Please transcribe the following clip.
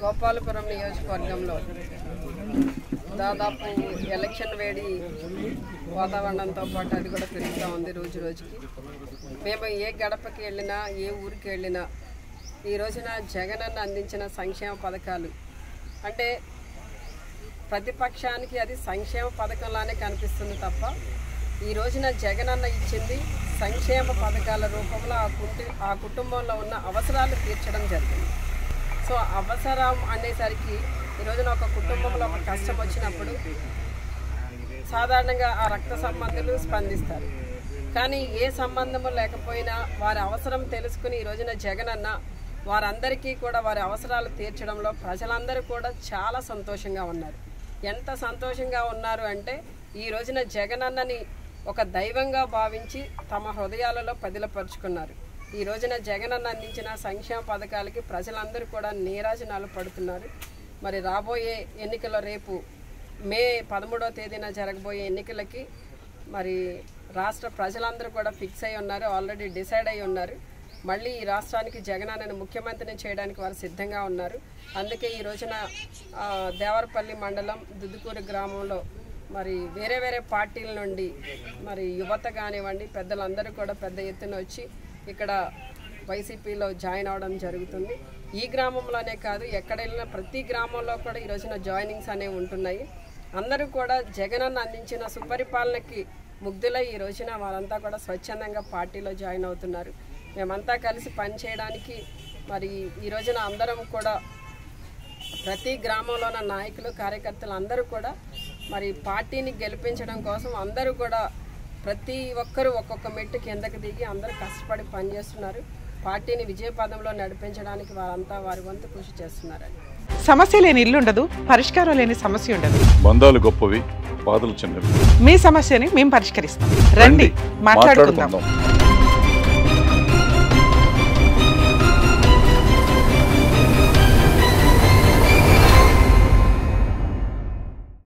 గోపాలపురం నియోజకవర్గంలో దాదాపు ఎలక్షన్ వేడి వాతావరణంతో పాటు అది కూడా పెరుగుతూ ఉంది రోజు రోజుకి. మేము ఏ గడపకి వెళ్ళినా ఏ ఊరికి వెళ్ళినా ఈ రోజున జగనన్న అందించిన సంక్షేమ పథకాలు అంటే ప్రతిపక్షానికి అది సంక్షేమ పథకంలానే కనిపిస్తుంది తప్ప ఈ రోజున జగనన్న ఇచ్చింది సంక్షేమ పథకాల రూపంలో ఆ కుటుంబంలో ఉన్న అవసరాలు తీర్చడం జరిగింది. సో అవసరం అనేసరికి ఈ రోజున ఒక కుటుంబంలో ఒక కష్టం వచ్చినప్పుడు సాధారణంగా ఆ రక్త సంబంధులు స్పందిస్తారు. కానీ ఏ సంబంధము లేకపోయినా వారి అవసరం తెలుసుకుని ఈ రోజున జగనన్న వారందరికీ కూడా వారి అవసరాలు తీర్చడంలో ప్రజలందరూ కూడా చాలా సంతోషంగా ఉన్నారు. ఎంత సంతోషంగా ఉన్నారు అంటే ఈ రోజున జగనన్నని ఒక దైవంగా భావించి తమ హృదయాలలో పదిలపరుచుకున్నారు. ఈ రోజున జగనన్న అందించిన సంక్షేమ పథకాలకి ప్రజలందరూ కూడా నీరాజనాలు పడుతున్నారు. మరి రాబోయే ఎన్నికల రేపు మే 13వ తేదీన జరగబోయే ఎన్నికలకి మరి రాష్ట్ర ప్రజలందరూ కూడా ఫిక్స్ అయి ఉన్నారు, ఆల్రెడీ డిసైడ్ అయి ఉన్నారు. మళ్ళీ ఈ రాష్ట్రానికి జగనన్నను ముఖ్యమంత్రిని చేయడానికి వారు సిద్ధంగా ఉన్నారు. అందుకే ఈ రోజున దేవరపల్లి మండలం దుద్దుకూరు గ్రామంలో మరి వేరే వేరే పార్టీల నుండి మరి యువత కానివ్వండి పెద్దలందరూ కూడా పెద్ద ఎత్తున వచ్చి ఇక్కడ వైసీపీలో జాయిన్ అవడం జరుగుతుంది. ఈ గ్రామంలోనే కాదు ఎక్కడ వెళ్ళినా ప్రతి గ్రామంలో కూడా ఈ రోజున జాయినింగ్స్ అనేవి ఉంటున్నాయి. అందరూ కూడా జగనన్న అందించిన సుపరిపాలనకి ముగ్ధులై ఈ రోజున వారంతా కూడా స్వచ్ఛందంగా పార్టీలో జాయిన్ అవుతున్నారు. మేమంతా కలిసి పనిచేయడానికి మరి ఈ రోజున అందరం కూడా ప్రతి గ్రామంలో ఉన్న నాయకులు కార్యకర్తలు అందరూ కూడా మరి పార్టీని గెలిపించడం కోసం అందరూ కూడా ప్రతి ఒక్కరూ ఒక్కొక్క మెట్టు కిందకి దిగి అందరూ కష్టపడి పనిచేస్తున్నారు. పార్టీని విజయపదంలో నడిపించడానికి వారంతా వారి వంతు కృషి చేస్తున్నారని. సమస్య లేని ఇల్లు ఉండదు, పరిష్కారం లేని సమస్య ఉండదు. బంధాలు గొప్పవి, బాధలు చిన్నవి. మీ సమస్యని మేము పరిష్కరిస్తాం. రండి మాట్లాడుకుందాం.